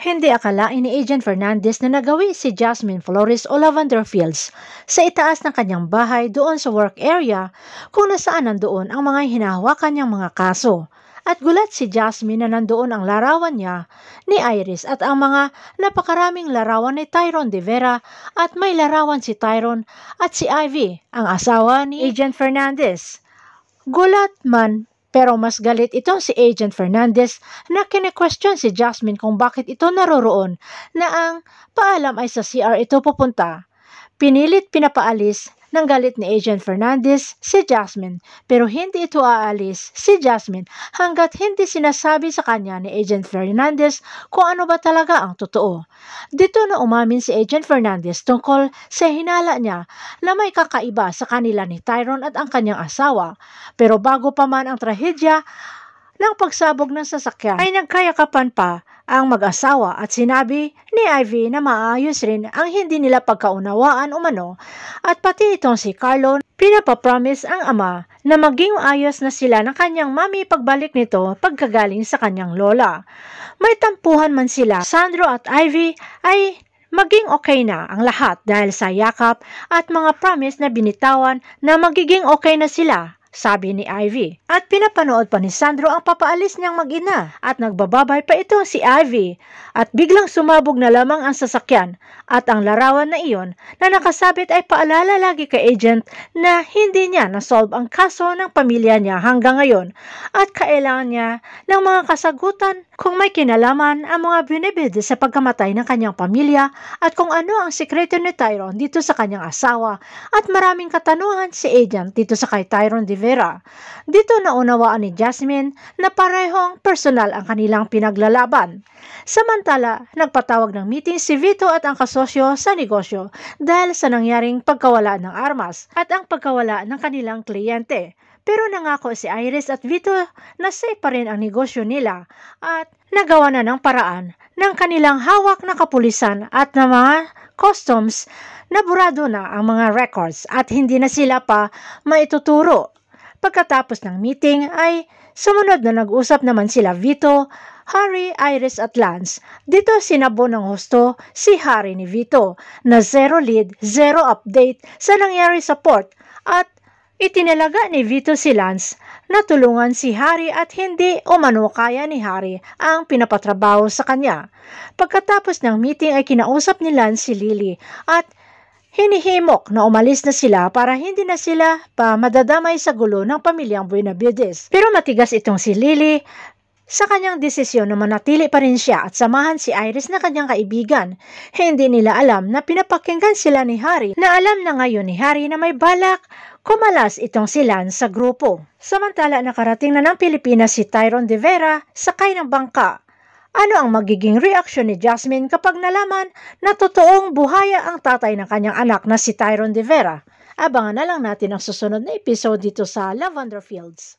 Hindi akalain ni Agent Fernandez na nagawi si Jasmine Flores o Lavender Fields sa itaas ng kanyang bahay doon sa work area kung nasaan nandoon ang mga hinahawakan niyang mga kaso. At gulat si Jasmine na nandoon ang larawan niya ni Iris at ang mga napakaraming larawan ni Tyrone De Vera at may larawan si Tyrone at si Ivy, ang asawa ni Agent Fernandez. Gulat man pero mas galit itong si Agent Fernandez na kine-question si Jasmine kung bakit ito naroroon na ang paalam ay sa CR ito pupunta. Pinilit pinapaalis ng galit ni Agent Fernandez si Jasmine pero hindi ito aalis si Jasmine hanggat hindi sinasabi sa kanya ni Agent Fernandez kung ano ba talaga ang totoo. Dito na umamin si Agent Fernandez tungkol sa hinala niya na may kakaiba sa kanila ni Tyrone at ang kanyang asawa. Pero bago pa man ang trahedya ng pagsabog ng sasakyan ay nagkayakapan pa ang mag-asawa at sinabi ni Ivy na maayos rin ang hindi nila pagkaunawaan umano at pati itong si Carlo pinapapromise ang ama na maging ayos na sila ng kanyang mami pagbalik nito pagkagaling sa kanyang lola. May tampuhan man sila, Sandro at Ivy ay maging okay na ang lahat dahil sa yakap at mga promise na binitawan na magiging okay na sila, sabi ni Ivy. At pinapanood pa ni Sandro ang papaalis niyang mag-ina at nagbababay pa ito si Ivy at biglang sumabog na lamang ang sasakyan at ang larawan na iyon na nakasabit ay paalala lagi kay Agent na hindi niya nasolve ang kaso ng pamilya niya hanggang ngayon at kailangan niya ng mga kasagutan kung may kinalaman ang mga binibid sa pagkamatay ng kanyang pamilya at kung ano ang sikreto ni Tyrone dito sa kanyang asawa at maraming katanungan si Agent dito sa kay Tyrone De Vera. Dito naunawaan ni Jasmine na parehong personal ang kanilang pinaglalaban. Samantala, nagpatawag ng meeting si Vito at ang kasosyo sa negosyo dahil sa nangyaring pagkawala ng armas at ang pagkawala ng kanilang kliyente. Pero nangako si Iris at Vito na safe pa rin ang negosyo nila at nagawa na ng paraan ng kanilang hawak na kapulisan at ng mga customs na burado na ang mga records at hindi na sila pa maituturo. Pagkatapos ng meeting ay sumunod na nag-usap naman sila Vito, Harry, Iris at Lance. Dito sinabo ng husto si Harry ni Vito na zero lead, zero update sa nangyari sa port at itinalaga ni Vito si Lance na tulungan si Harry at hindi umano kaya ni Harry ang pinapatrabaho sa kanya. Pagkatapos ng meeting ay kinausap ni Lance si Lily at hinihimok na umalis na sila para hindi na sila pa madadamay sa gulo ng pamilyang Buenavides. Pero matigas itong si Lily sa kanyang desisyon na manatili pa rin siya at samahan si Iris na kanyang kaibigan. Hindi nila alam na pinapakinggan sila ni Harry na alam na ngayon ni Harry na may balak kumalas itong si Lance sa grupo. Samantala nakarating na ng Pilipinas si Tyrone De Vera sakay ng bangka. Ano ang magiging reaksyon ni Jasmine kapag nalaman na totoong buhaya ang tatay ng kanyang anak na si Tyrone De Vera? Abangan na lang natin ang susunod na episode dito sa Lavender Fields.